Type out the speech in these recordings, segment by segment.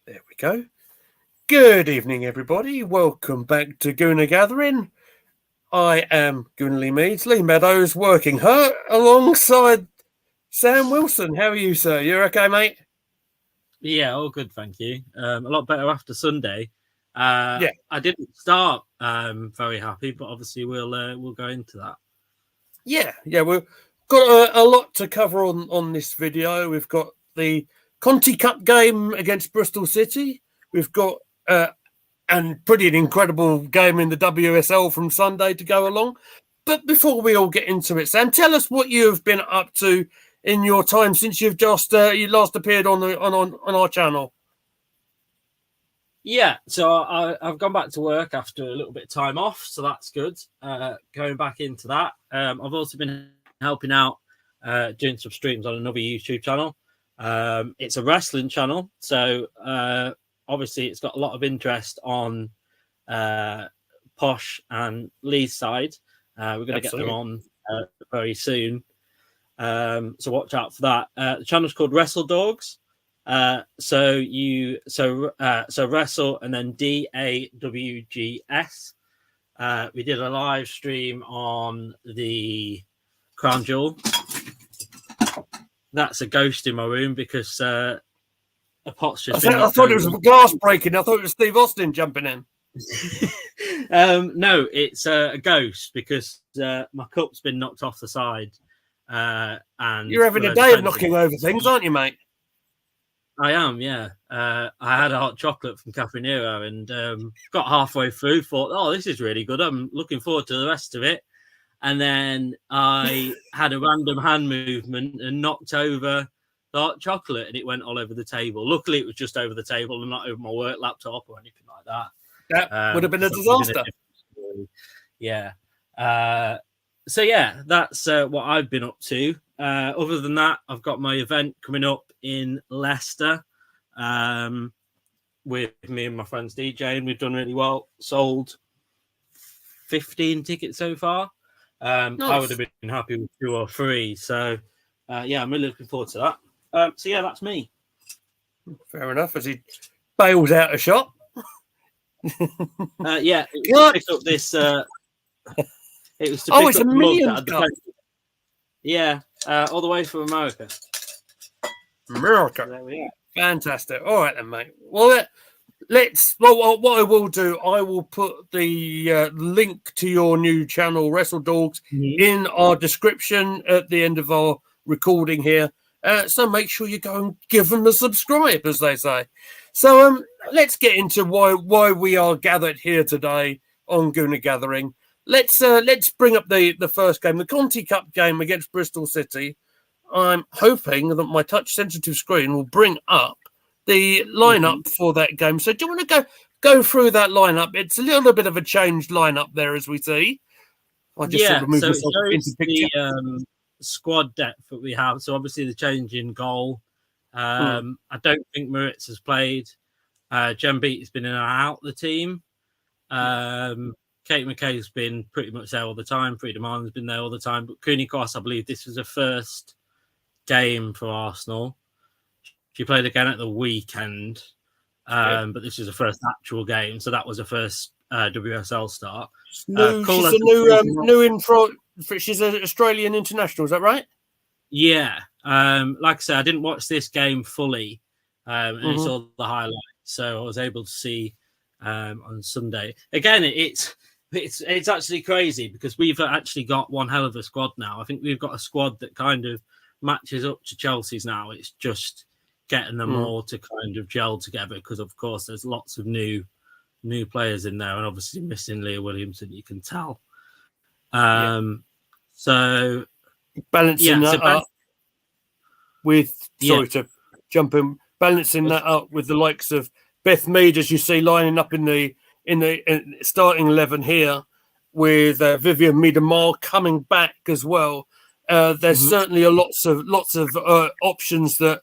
There we go. Good evening, everybody. Welcome back to Gooner Gathering. I am Gooner Lee Meads, Lee Meadows, working hard alongside Sam Wilson. How are you, sir? You okay, mate? Yeah, all good, thank you. A lot better after Sunday. Yeah. I didn't start very happy, but obviously we'll go into that. Yeah. We've got a lot to cover on this video. We've got the Conti Cup game against Bristol City. We've got and pretty an incredible game in the WSL from Sunday to go along. But before we all get into it, Sam, tell us what you have been up to in your time since you've just you last appeared on our channel. Yeah, so I've gone back to work after a little bit of time off, so that's good. Going back into that, I've also been helping out doing some streams on another YouTube channel. It's a wrestling channel, so obviously it's got a lot of interest on Posh and Lee's side. We're going to get them on very soon, so watch out for that. The channel's called Wrestle Dogs. So wrestle and then DAWGS. We did a live stream on the Crown Jewel. That's a ghost in my room because a pot's just I thought it was glass breaking. I thought it was Steve Austin jumping in. No, it's a ghost because my cup's been knocked off the side. And you're having a day of knocking over things, aren't you, mate? I am, yeah. I had a hot chocolate from Cafeteria and got halfway through, thought, oh, this is really good. I'm looking forward to the rest of it. And then I had a random hand movement and knocked over the hot chocolate and it went all over the table. Luckily, it was just over the table and not over my work laptop or anything like that. That would have been a disaster. Yeah. So, yeah, that's what I've been up to. Other than that, I've got my event coming up in Leicester with me and my friends DJ, and we've done really well. Sold 15 tickets so far. Nice. I would have been happy with 2 or 3. So, yeah, I'm really looking forward to that. So, yeah, that's me. Fair enough. As he bails out a shot. Yeah, pick up this. It was to pick it's up a million. Yeah, all the way from America. America. There we are. Fantastic. All right then, mate. Well, what I will do, I will put the link to your new channel, Wrestle Dogs, in our description at the end of our recording here. So make sure you go and give them a subscribe, as they say. So let's get into why we are gathered here today on Gooner Gathering. Let's bring up the first game, the Conti Cup game against Bristol City. I'm hoping that my touch-sensitive screen will bring up the lineup for that game. So do you want to go through that lineup? It's a little bit of a changed lineup there, as we see. I just sort of move myself into picture. The squad depth that we have. So obviously the change in goal. I don't think Moritz has played. Jen Beat has been in and out the team. Kate McKay's been pretty much there all the time. Frida Marlin's been there all the time. But Cooney Cross, I believe this was her first game for Arsenal. She played again at the weekend. But this was the first actual game. So that was her first WSL start. She's an Australian international. Is that right? Yeah. Like I said, I didn't watch this game fully. And I saw the highlights. So I was able to see on Sunday. Again, it's actually crazy because we've actually got one hell of a squad now. I think we've got a squad that kind of matches up to Chelsea's now. It's just getting them all to kind of gel together because, of course, there's lots of new players in there and obviously missing Leah Williamson, you can tell. So balancing that up with to jump in, balancing that up with the likes of Beth Mead, as you see, lining up in the starting 11 here with Vivian Miedemar coming back as well. There's certainly lots of options that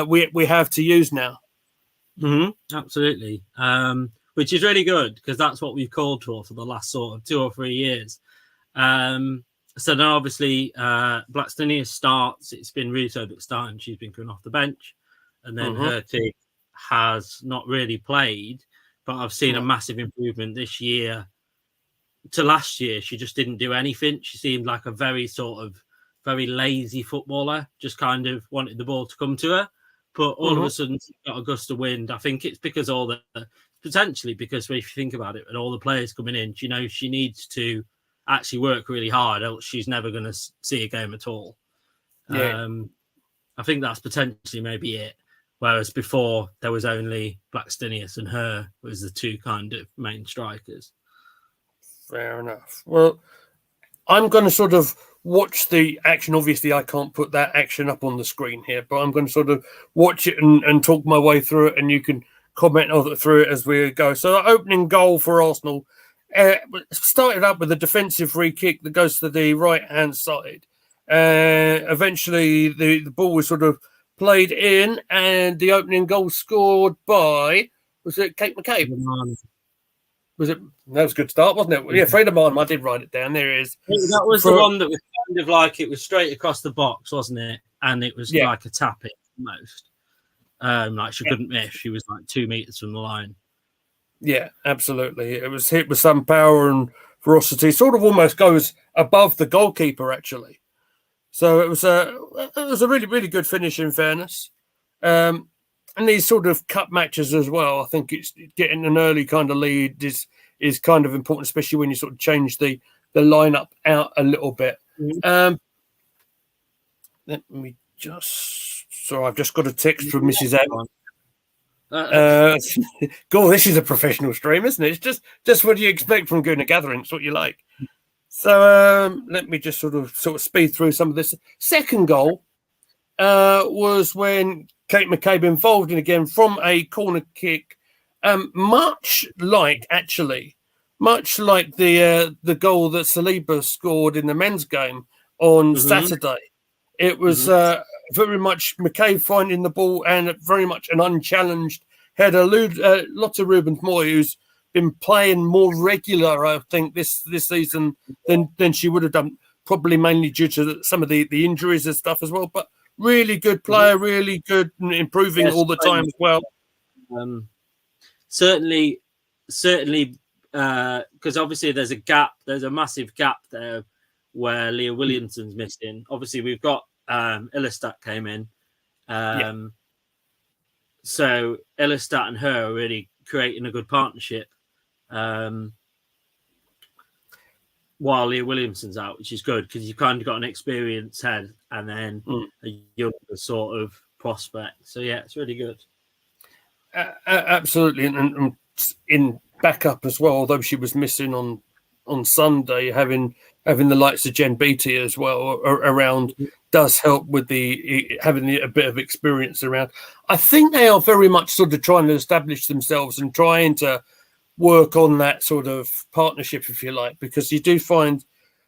we have to use now. Absolutely, which is really good because that's what we've called for the last sort of 2 or 3 years. So then obviously Blackstonius starts. It's been really so that starting. She's been coming off the bench, and then her team has not really played, but I've seen a massive improvement this year to last year. She just didn't do anything. She seemed like a very lazy footballer, just kind of wanted the ball to come to her. But all of a sudden, she got a gust of wind. I think it's because potentially because if you think about it, and all the players coming in, she knows she needs to actually work really hard, else she's never going to see a game at all. Yeah. I think that's potentially maybe it. Whereas before, there was only Blackstenius and her was the two kind of main strikers. Fair enough. Well, I'm going to sort of watch the action. Obviously, I can't put that action up on the screen here, but I'm going to sort of watch it and talk my way through it, and you can comment through it as we go. So, the opening goal for Arsenal started up with a defensive free kick that goes to the right-hand side. Eventually, the ball was sort of played in, and the opening goal scored by, was it Kate McCabe? Was it? That was a good start, wasn't it? Yeah, Friedemann. I did write it down. There it is. That was the one that was kind of like it was straight across the box, wasn't it? And it was like a tap it almost. Like she couldn't miss. She was like 2 meters from the line. Yeah, absolutely. It was hit with some power and ferocity. Sort of almost goes above the goalkeeper, actually. So it was a really, really good finish. In fairness, and these sort of cup matches as well, I think it's getting an early kind of lead is kind of important, especially when you sort of change the lineup out a little bit. Let me just. So I've just got a text from Mrs. M. God, this is a professional stream, isn't it? It's just what you expect from Gooner Gathering. It's what you like. So let me just sort of speed through some of this. Second goal was when Kate McCabe involved in again from a corner kick, much like the goal that Saliba scored in the men's game on Saturday. It was very much McCabe finding the ball and very much an unchallenged header. Lotta Rubens-Moy, who's been playing more regular, I think, this season than she would have done, probably mainly due to some of the injuries and stuff as well. But really good player, really good, improving all the time as well. Certainly, because obviously there's a massive gap there where Leah Williamson's missing. Obviously, we've got Illistat came in. So Illistat and her are really creating a good partnership while Leah Williamson's out, which is good because you've kind of got an experienced head and then a younger sort of prospect. So, yeah, it's really good. Absolutely. And in backup as well, although she was missing on Sunday, having the likes of Jen Beattie as well around does help with having a bit of experience around. I think they are very much sort of trying to establish themselves and trying to work on that sort of partnership, if you like, because you do find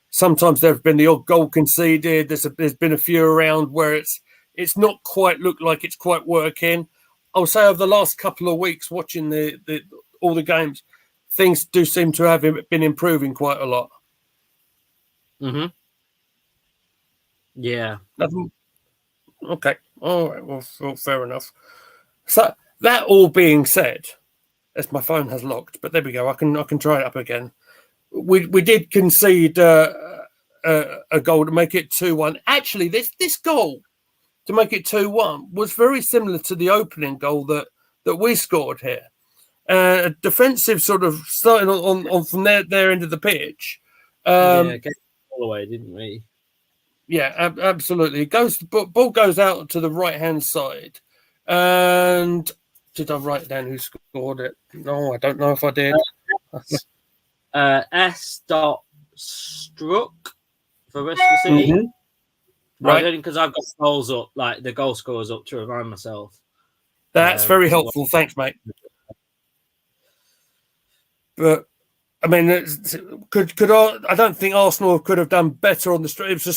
sometimes there have been the odd goal conceded. There's been a few around where it's not quite looked like it's quite working. I'll say over the last couple of weeks watching all the games, things do seem to have been improving quite a lot. Yeah. Okay. All right. Well, fair enough. So that all being said, as my phone has locked, but there we go. I can try it up again. We did concede a goal to make it 2-1. Actually, this goal to make it 2-1 was very similar to the opening goal that we scored here. A defensive sort of starting on from their end of the pitch. Get all the way, didn't we? Yeah, absolutely. Ball goes out to the right hand side, and did I write down who scored it? No, I don't know if I did. S. Struck for Bristol City. Right, only because I've got goals up, like the goal scorers up to remind myself. That's very helpful. Thanks, mate. But I mean, I don't think Arsenal could have done better on the street. It was a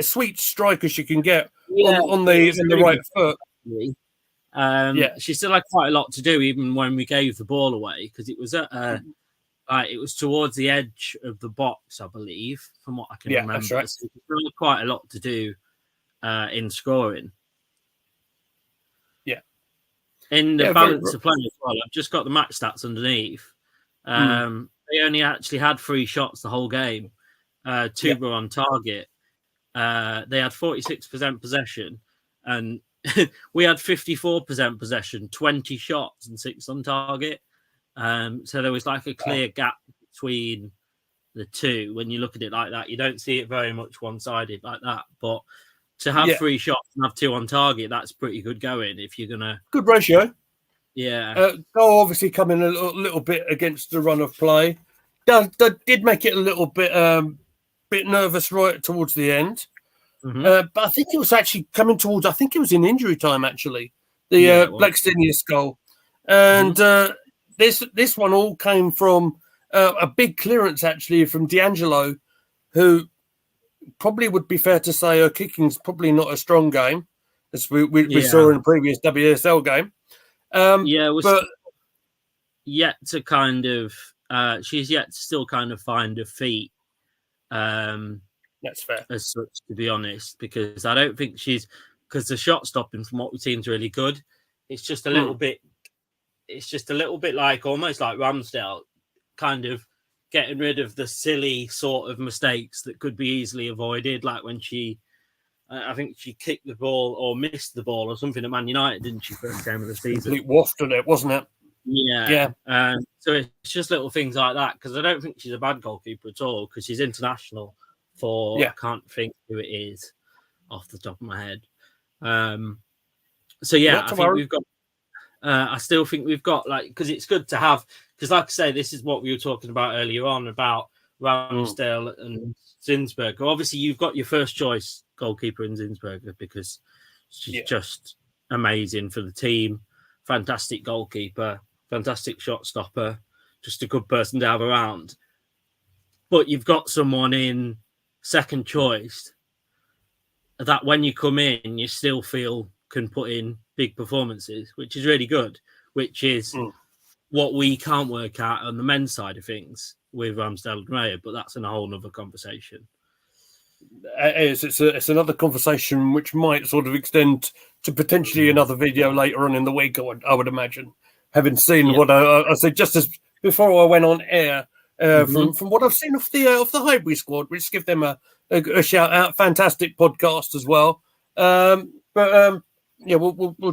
sweet strike as you can get on the right foot. She still had quite a lot to do, even when we gave the ball away, because it was it was towards the edge of the box, I believe, from what I can remember. That's right. So still had quite a lot to do in scoring. Yeah. In the balance of play as well, I've just got the match stats underneath. They only actually had 3 shots the whole game. 2 were on target. They had 46% possession, and we had 54% possession, 20 shots and 6 on target. So there was like a clear gap between the two. When you look at it like that, you don't see it very much one-sided like that. But to have 3 shots and have 2 on target, that's pretty good going if you're gonna good ratio. Yeah, goal obviously coming a little bit against the run of play. That did make it a little bit nervous right towards the end. But I think it was actually coming towards. I think it was in injury time actually. The Blackstenius goal, and this one all came from a big clearance actually from D'Angelo, who probably would be fair to say her kicking's probably not a strong game, as we saw in the previous WSL game. but yet to kind of she's yet to still kind of find her feet. That's fair, as such, to be honest, because I don't think because the shot stopping from what we've seen is really good. It's just a little bit. It's just a little bit like almost like Ramsdale, kind of getting rid of the silly sort of mistakes that could be easily avoided, like when I think she kicked the ball or missed the ball or something at Man United, didn't she, first game of the season? Complete wafted it, wasn't it? Yeah. So it's just little things like that, because I don't think she's a bad goalkeeper at all, because she's international for, I can't think who it is off the top of my head. So yeah, I think we've got, I still think we've got, like, because it's good to have, because like I say, this is what we were talking about earlier on about Ramsdale and Zinsberger. Obviously, you've got your first choice goalkeeper in Zinsberger because she's just amazing for the team. Fantastic goalkeeper, fantastic shot stopper, just a good person to have around. But you've got someone in second choice that when you come in, you still feel can put in big performances, which is really good, which is what we can't work out on the men's side of things with Ramsdale and Raya, but that's a whole other conversation. It's another conversation which might sort of extend to potentially another video later on in the week, I would imagine, having seen what I said just as before I went on air, from what I've seen of the Highbury squad, which give them a shout out. Fantastic podcast as well. We'll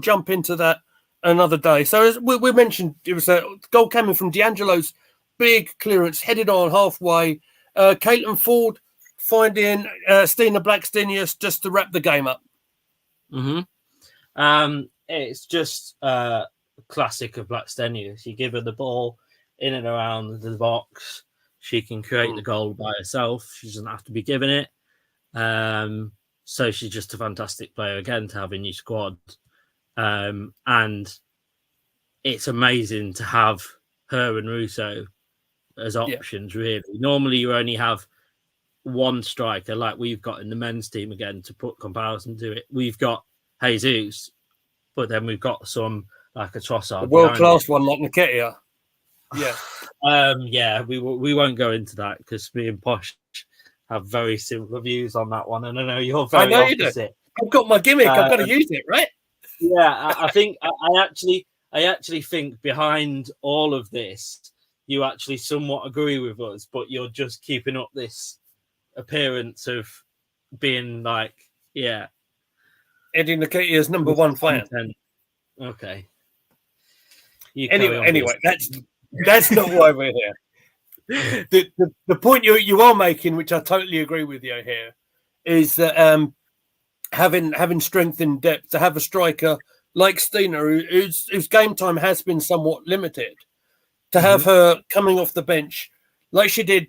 jump into that another day. So as we mentioned, it was a goal coming from D'Angelo's big clearance, headed on halfway. Caitlin Ford finding Stina Blackstenius just to wrap the game up. It's just a classic of Blackstenius. You give her the ball in and around the box, she can create the goal by herself. She doesn't have to be given it. So she's just a fantastic player again to have in your squad. And it's amazing to have her and Russo as options, really. Normally you only have one striker like we've got in the men's team, again, to put comparison to it. We've got Jesus, but then we've got some like a Trossard, a world-class one like Nketiah. We won't go into that because me and Posh have very similar views on that one, and I know you're very opposite. I've got my gimmick. I've got to use it, right? Yeah, I think I actually think behind all of this, you actually somewhat agree with us, but you're just keeping up this appearance of being like, Eddie Nketiah's number one fan. Okay. Anyway, that's not why we're here. The point you are making, which I totally agree with you here, is that having strength in depth, to have a striker like Stina, whose game time has been somewhat limited, to have her coming off the bench like she did.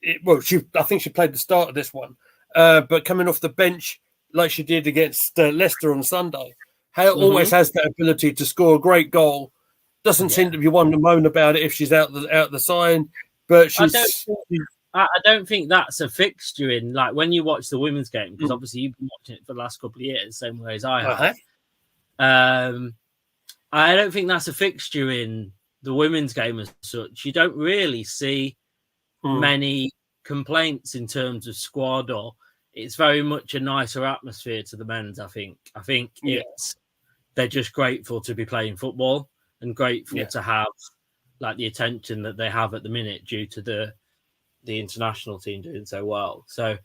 I think she played the start of this one, but coming off the bench like she did against Leicester on Sunday, always has that ability to score a great goal. Doesn't seem to be one to moan about it if she's out the side, but she's. I don't think that's a fixture in, like, when you watch the women's game, because obviously you've been watching it for the last couple of years, same way as I have. I don't think that's a fixture in the women's game as such. You don't really see many complaints in terms of squad, or it's very much a nicer atmosphere to the men's. I think they're just grateful to be playing football and grateful to have like the attention that they have at the minute due to the international team doing so well. So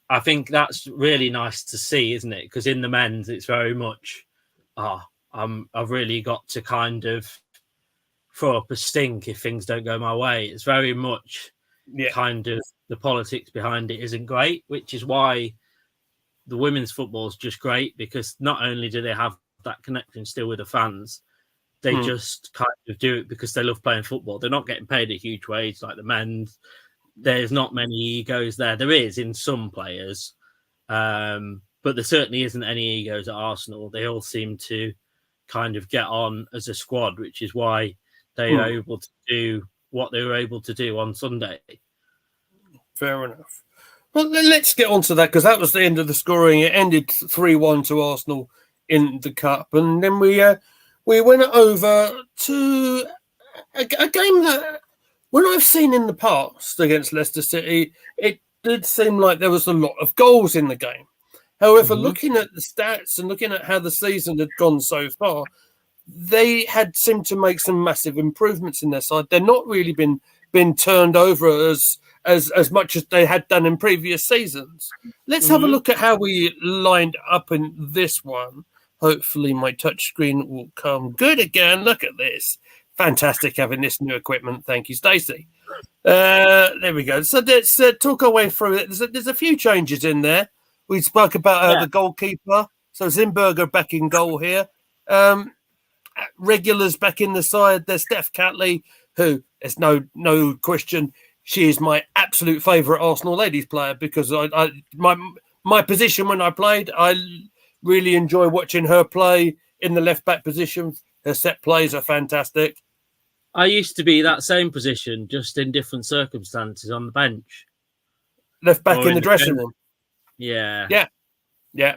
I think that's really nice to see, isn't it? Because in the men's, it's very much, I've really got to kind of throw up a stink if things don't go my way. It's very much kind of the politics behind it isn't great, which is why the women's football is just great, because not only do they have that connection still with the fans, they just kind of do it because they love playing football. They're not getting paid a huge wage like the men's. There's not many egos there. There is in some players, but there certainly isn't any egos at Arsenal. They all seem to kind of get on as a squad, which is why they are able to do what they were able to do on Sunday. Fair enough. Well, let's get on to that, because that was the end of the scoring. It ended 3-1 to Arsenal in the Cup. And then we went over to a game that, when I've seen in the past against Leicester City, it did seem like there was a lot of goals in the game. However, looking at the stats and looking at how the season had gone so far, they had seemed to make some massive improvements in their side. They're not really been turned over as much as they had done in previous seasons. Let's have a look at how we lined up in this one. Hopefully my touchscreen will come good again. Look at this. Fantastic having this new equipment. Thank you, Stacey. There we go. So let's talk our way through it. There's a few changes in there. We spoke about the goalkeeper. So Zimberger back in goal here. Regulars back in the side. There's Steph Catley, who there's no question. She is my absolute favourite Arsenal ladies player, because my position when I played, I really enjoy watching her play in the left back position. Her set plays are fantastic. I used to be that same position, just in different circumstances on the bench. Left back in the dressing room. Yeah.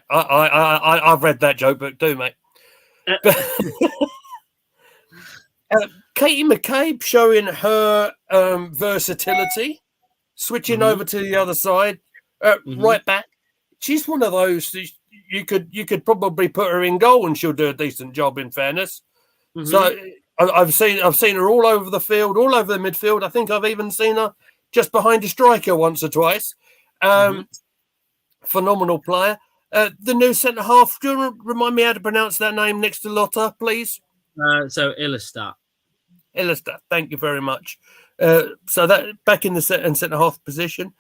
I've read that joke book too, mate. Katie McCabe showing her versatility, switching over to the other side, right back. She's one of those. You could probably put her in goal and she'll do a decent job, in fairness. So I've seen her all over the field, all over the midfield. I think I've even seen her just behind a striker once or twice. Phenomenal player. The new centre half. Do you remind me how to pronounce that name next to Lotta, please? So Illistat. Thank you very much. So that back in the centre half position.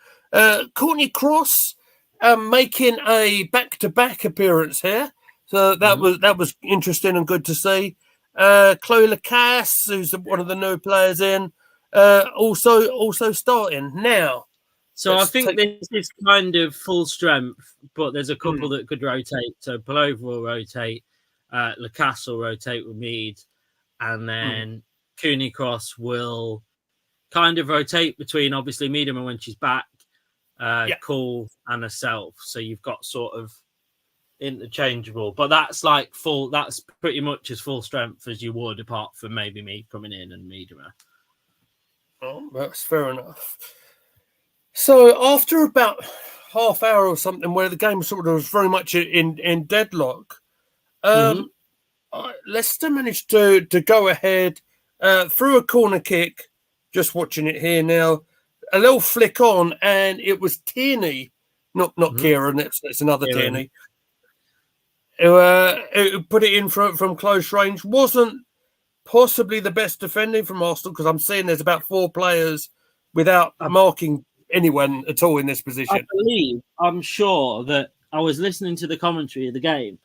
Courtney Cross making a back-to-back appearance here. So that was interesting and good to see. Chloe Lacasse, who's one of the new players in, also starting now. So I think this is kind of full strength, but there's a couple that could rotate. So Palova will rotate, Lacasse will rotate with Mead, and then Cooney Cross will kind of rotate between, obviously, Meadham when she's back, Cole and herself. So you've got sort of interchangeable, but that's like that's pretty much as full strength as you would, apart from maybe me coming in and Meadham. Oh, that's fair enough. So after about half hour or something, where the game sort of was very much in deadlock, Leicester managed to go ahead through a corner kick. Just watching it here now, a little flick on, and it was Tierney, not Kieran. It's another Tierney. Who put it in from close range. Wasn't possibly the best defending from Arsenal, because I'm seeing there's about 4 players without marking anyone at all in this position. I'm sure that I was listening to the commentary of the game,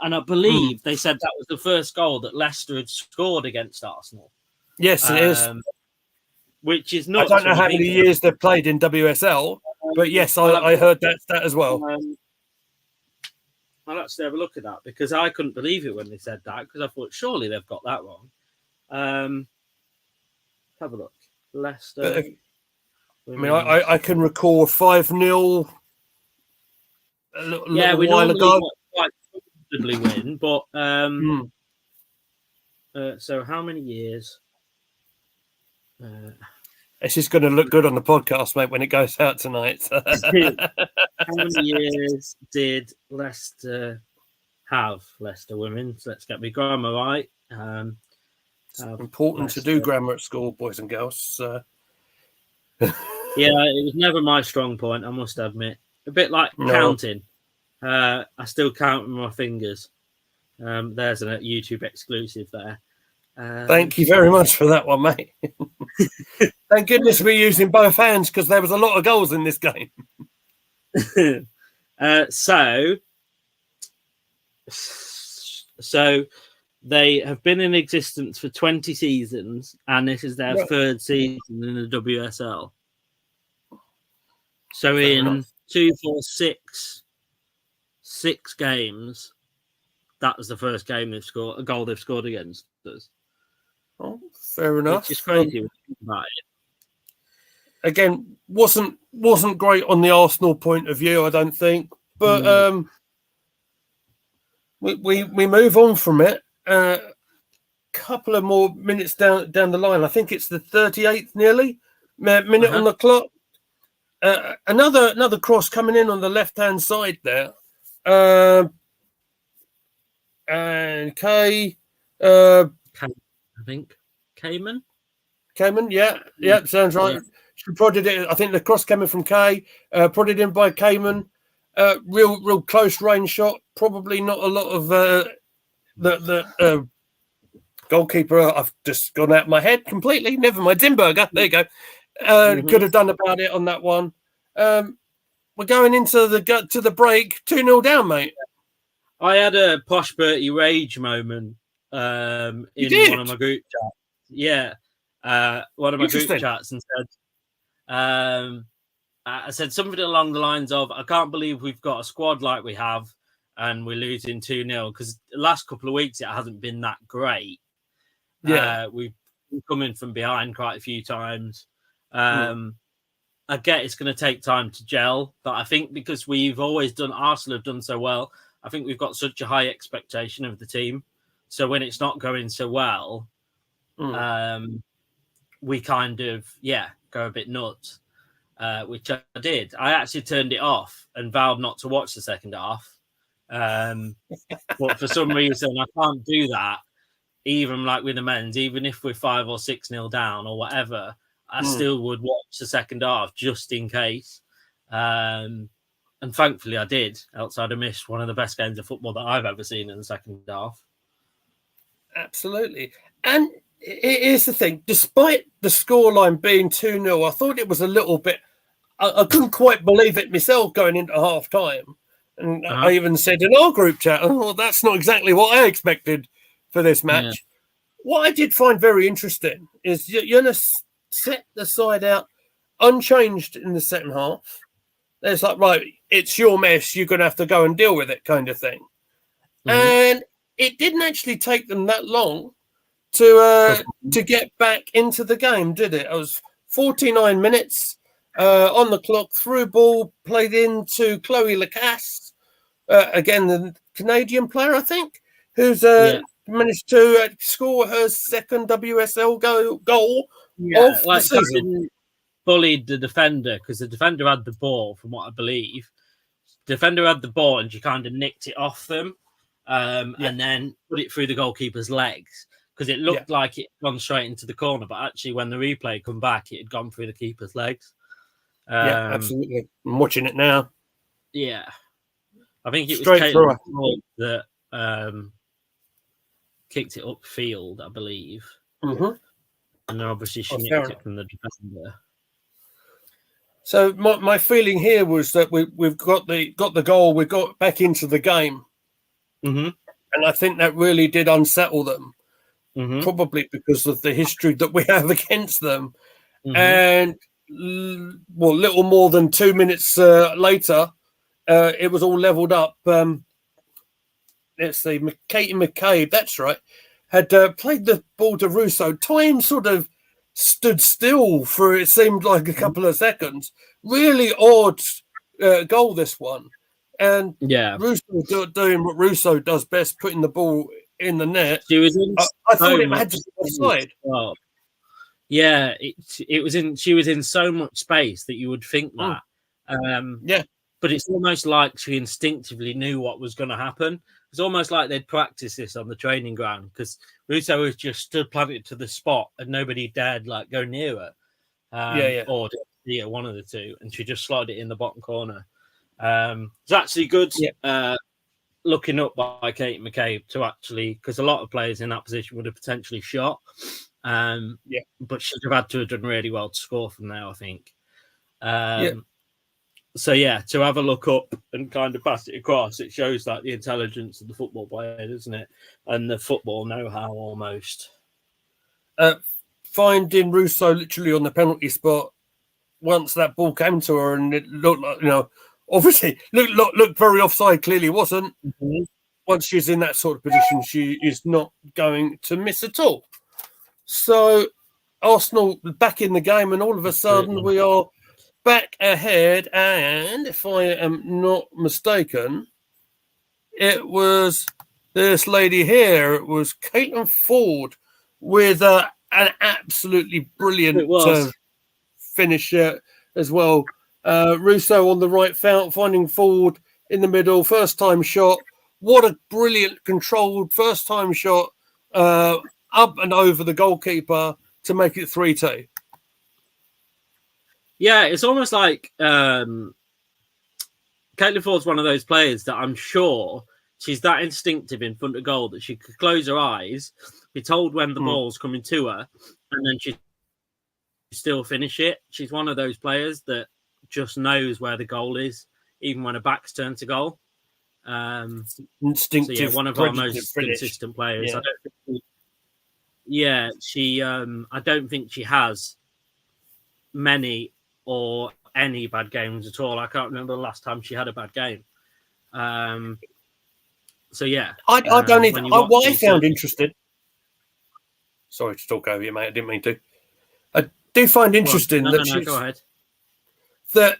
and I believe they said that was the first goal that Leicester had scored against Arsenal. Yes, it is. Which is nuts. I don't know how many years they've played in WSL, but yes, I heard that as well. I'll actually have a look at that, because I couldn't believe it when they said that, because I thought surely they've got that wrong. Have a look. Leicester. I can recall 5-0 a little while ago. Quite comfortably win, but so how many years? It's just going to look good on the podcast, mate, when it goes out tonight. How many years did Leicester have Leicester women. So let's get my grammar right. It's important to do grammar at school, boys and girls. Yeah, it was never my strong point, I must admit. A bit like counting. I still count with my fingers. There's a YouTube exclusive there. Thank you very much for that one, mate. Thank goodness we're using both hands, because there was a lot of goals in this game. So they have been in existence for 20 seasons, and this is their third season in the WSL. So fair in 6 games, that was the first game they've scored, a goal they've scored against us. Oh, fair enough. Which is crazy about it. Again, wasn't great on the Arsenal point of view, I don't think. But we move on from it. Couple of more minutes down the line. I think it's the 38th nearly minute on the clock. Another cross coming in on the left-hand side there. And Kay, I think Cayman, yeah, sounds right. She prodded it. I think the cross coming from Kay, prodded in by Cayman. Real close range shot. Probably not a lot of the goalkeeper. I've just gone out of my head completely. Never mind. Dimberger. There you go. Could have done about it on that one. We're going into the break. 2-0 down, mate. I had a Posh Bertie rage moment in one of my group chats. Yeah, one of my group chats, and said, I said something along the lines of, I can't believe we've got a squad like we have and we're losing 2-0, because the last couple of weeks it hasn't been that great. Yeah, we've come in from behind quite a few times. I get it's going to take time to gel, but I think because Arsenal have done so well, I think we've got such a high expectation of the team. So when it's not going so well, we kind of, go a bit nuts, which I did. I actually turned it off and vowed not to watch the second half. But for some reason, I can't do that, even like with the men's, even if we're 5 or 6-0 down or whatever, I still would watch the second half just in case. And thankfully I did, else I'd have missed one of the best games of football that I've ever seen in the second half. Absolutely. And here's the thing, despite the scoreline being 2-0, I thought it was a little bit, I couldn't quite believe it myself going into half-time. And I even said in our group chat, that's not exactly what I expected for this match. Yeah. What I did find very interesting is you're going to set the side out unchanged in the second half. It's like, right, it's your mess, you're going to have to go and deal with it kind of thing. And it didn't actually take them that long to get back into the game, did it? It was 49 minutes on the clock, through ball, played into Chloe Lacasse, again, the Canadian player, I think, who's managed to score her second WSL goal of the season. Bullied the defender, because the defender had the ball, from what I believe. The defender had the ball and she kind of nicked it off them and then put it through the goalkeeper's legs, because it looked like it had gone straight into the corner, but actually when the replay come back, it had gone through the keeper's legs. Absolutely. I'm watching it now. Yeah. I think it was straight through that kicked it upfield, I believe. And then obviously she nicked it from the defender. So my feeling here was that we've got the goal, we got back into the game, and I think that really did unsettle them, probably because of the history that we have against them. And little more than 2 minutes later, it was all levelled up. Let's see, Katie McCabe, that's right, had played the ball to Russo. Time sort of stood still for, it seemed like, a couple of seconds. Really odd goal, this one. And Russo doing what Russo does best, putting the ball in the net. She was in I thought it had to be offside. Well, yeah, it was in. She was in so much space that you would think that. but it's almost like she instinctively knew what was going to happen. It's almost like they'd practiced this on the training ground because Russo was just stood planted to the spot and nobody dared like go near her. Or one of the two, and she just slotted it in the bottom corner. It's actually good looking up by Kate McCabe to actually, because a lot of players in that position would have potentially shot. But she'd have had to have done really well to score from there, I think. So to have a look up and kind of pass it across, it shows like the intelligence of the football player, doesn't it? And the football know-how almost. Finding Russo literally on the penalty spot once that ball came to her, and it looked like, obviously looked very offside. Clearly wasn't. Mm-hmm. Once she's in that sort of position, she is not going to miss at all. So Arsenal back in the game, and all of a sudden we are back ahead. And if I am not mistaken, it was this lady here. It was Caitlin Ford with an absolutely brilliant finish as well. Russo on the right, finding Ford in the middle. First time shot. What a brilliant controlled first time shot up and over the goalkeeper to make it 3-2. Yeah, it's almost like Caitlin Ford's one of those players that I'm sure she's that instinctive in front of goal that she could close her eyes, be told when the ball's coming to her, and then she still finish it. She's one of those players that just knows where the goal is, even when her back's turned to goal. Instinctive. One of our most consistent players. I don't think she has many or any bad games at all. I can't remember the last time she had a bad game. I don't either. What I found interesting. Sorry to talk over you, mate. I didn't mean to. I do find interesting go ahead. That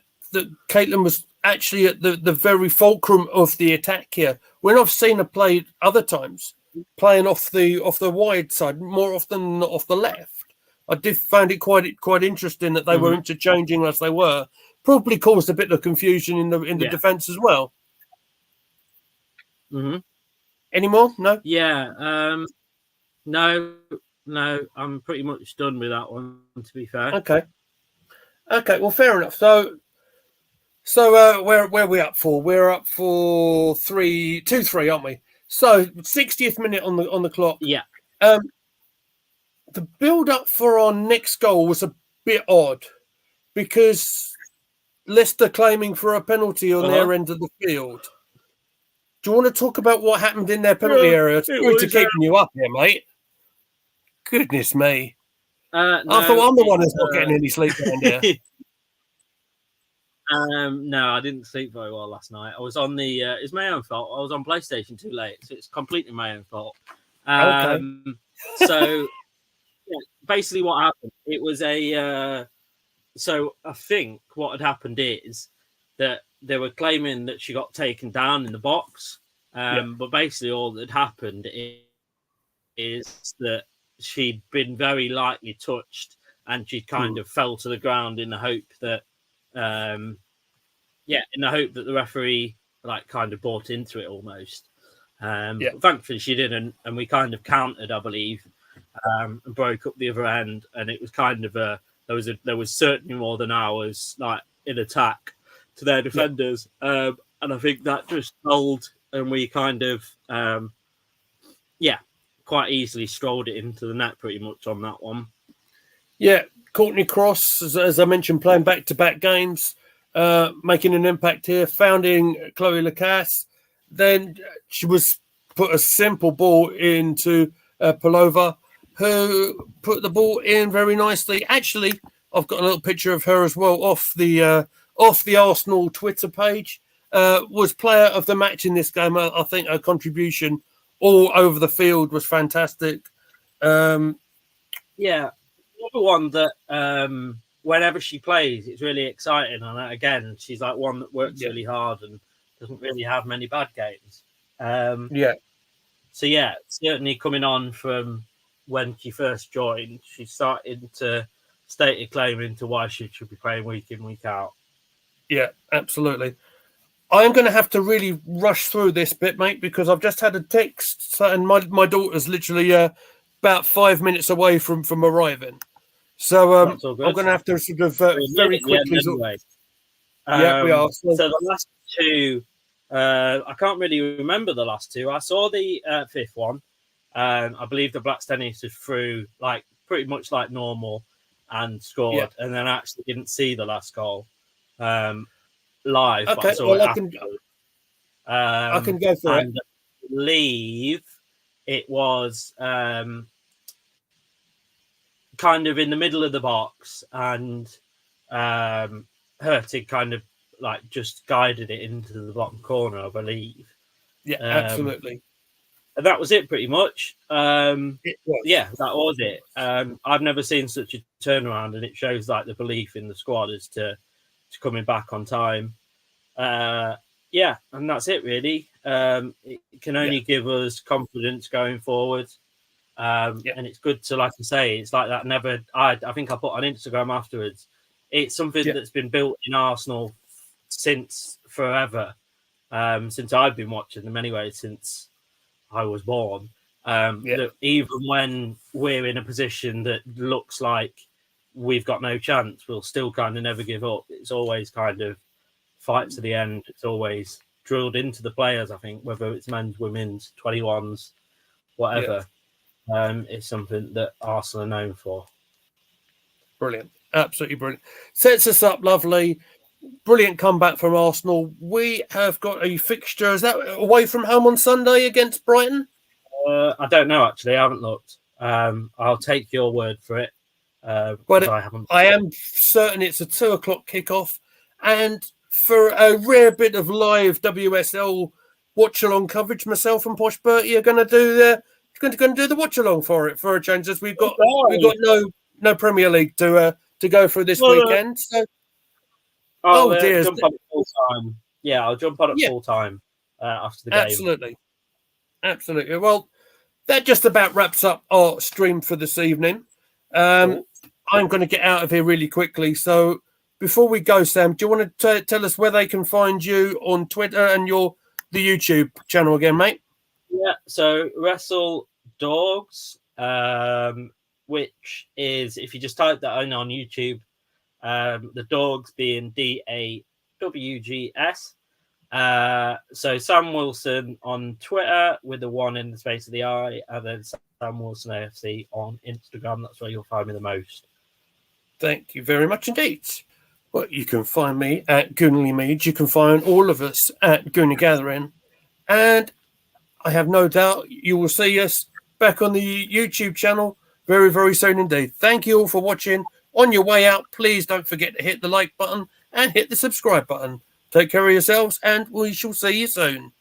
Caitlin was actually at the very fulcrum of the attack here. When I've seen her play other times, playing off the wide side more often than not off the left, I did find it quite interesting that they were interchanging as they were. Probably caused a bit of confusion in the defence as well. Mm-hmm. Any more? No. Yeah. No. I'm pretty much done with that one. To be fair. Okay. Well, fair enough. So where are we up for? We're up for 2-3, aren't we? So 60th minute on the clock. Yeah. The build up for our next goal was a bit odd because Leicester claiming for a penalty on their end of the field. Do you want to talk about what happened in their penalty area? Sorry to keeping you up here, mate. Goodness me. I thought I'm the one who's not getting any sleep around here. No, I didn't sleep very well last night. I was on it's my own fault. I was on PlayStation too late, so it's completely my own fault. So basically what happened, it was so I think what had happened is that they were claiming that she got taken down in the box. But basically all that happened is that she'd been very lightly touched and she kind of fell to the ground in the hope that the referee kind of bought into it almost. But thankfully she didn't, and we kind of countered, I believe, and broke up the other end, and it was kind of there was certainly more than ours in attack to their defenders, and I think that just told, and we kind of quite easily strolled it into the net pretty much on that one. Yeah, Courtney Cross, as I mentioned, playing back-to-back games, making an impact here, founding Chloe Lacasse. Then she was put a simple ball into Palova, who put the ball in very nicely. Actually, I've got a little picture of her as well off the Arsenal Twitter page. Was player of the match in this game. I think her contribution all over the field was fantastic. Another one that whenever she plays, it's really exciting. And again, she's like one that works really hard and doesn't really have many bad games. So certainly coming on from when she first joined, she's starting to state a claim into why she should be playing week in, week out. Yeah, absolutely. I'm going to have to really rush through this bit, mate, because I've just had a text, and my daughter's literally about 5 minutes away from arriving. So I'm going to have to sort of very quickly. Anyway. Yeah, we are. So the last two, I can't really remember the last two. I saw the fifth one. I believe the Black Tennis was through like pretty much like normal and scored, and then I actually didn't see the last goal live. Okay, but I saw it I can go for it. I believe it was kind of in the middle of the box, and Hurtig kind of like just guided it into the bottom corner, I believe. Yeah, absolutely. And that was it pretty much. It was. Yeah, that was it. I've never seen such a turnaround, and it shows like the belief in the squad as to coming back on time. Yeah, and that's it really. It can only give us confidence going forward. And it's good to, like I say, it's like that I think I put on Instagram afterwards. It's something that's been built in Arsenal since forever. Since I've been watching them anyway, since I was born. That even when we're in a position that looks like we've got no chance, we'll still kind of never give up. It's always kind of fight to the end. It's always drilled into the players, I think, whether it's men's, women's, 21s, whatever. It's something that Arsenal are known for. Brilliant. Absolutely brilliant. Sets us up lovely. Brilliant comeback from Arsenal. We have got a fixture. Is that away from home on Sunday against Brighton? I don't know, actually. I haven't looked. I'll take your word for it. I haven't. I am certain it's a 2:00 kickoff. And for a rare bit of live WSL watch-along coverage, myself and Posh Bertie are going to do the watch-along for it for a change, as we've got no Premier League to go through this weekend. So. I'll jump on it full time. Yeah, I'll jump on it full time after the game. Absolutely. Well, that just about wraps up our stream for this evening. I'm going to get out of here really quickly. So before we go, Sam, do you want to tell us where they can find you on Twitter and the YouTube channel again, mate? Yeah, so Wrestle Dogs, which is, if you just type that in on YouTube, the dogs being DAWGS. So Sam Wilson on Twitter with the 1 in the space of the I, and then Sam Wilson AFC on Instagram. That's where you'll find me the most. Thank you very much indeed. Well, you can find me at Goonly Mead. You can find all of us at Goonie Gathering. And I have no doubt you will see us back on the YouTube channel very, very soon indeed. Thank you all for watching. On your way out, please don't forget to hit the like button and hit the subscribe button. Take care of yourselves, and we shall see you soon.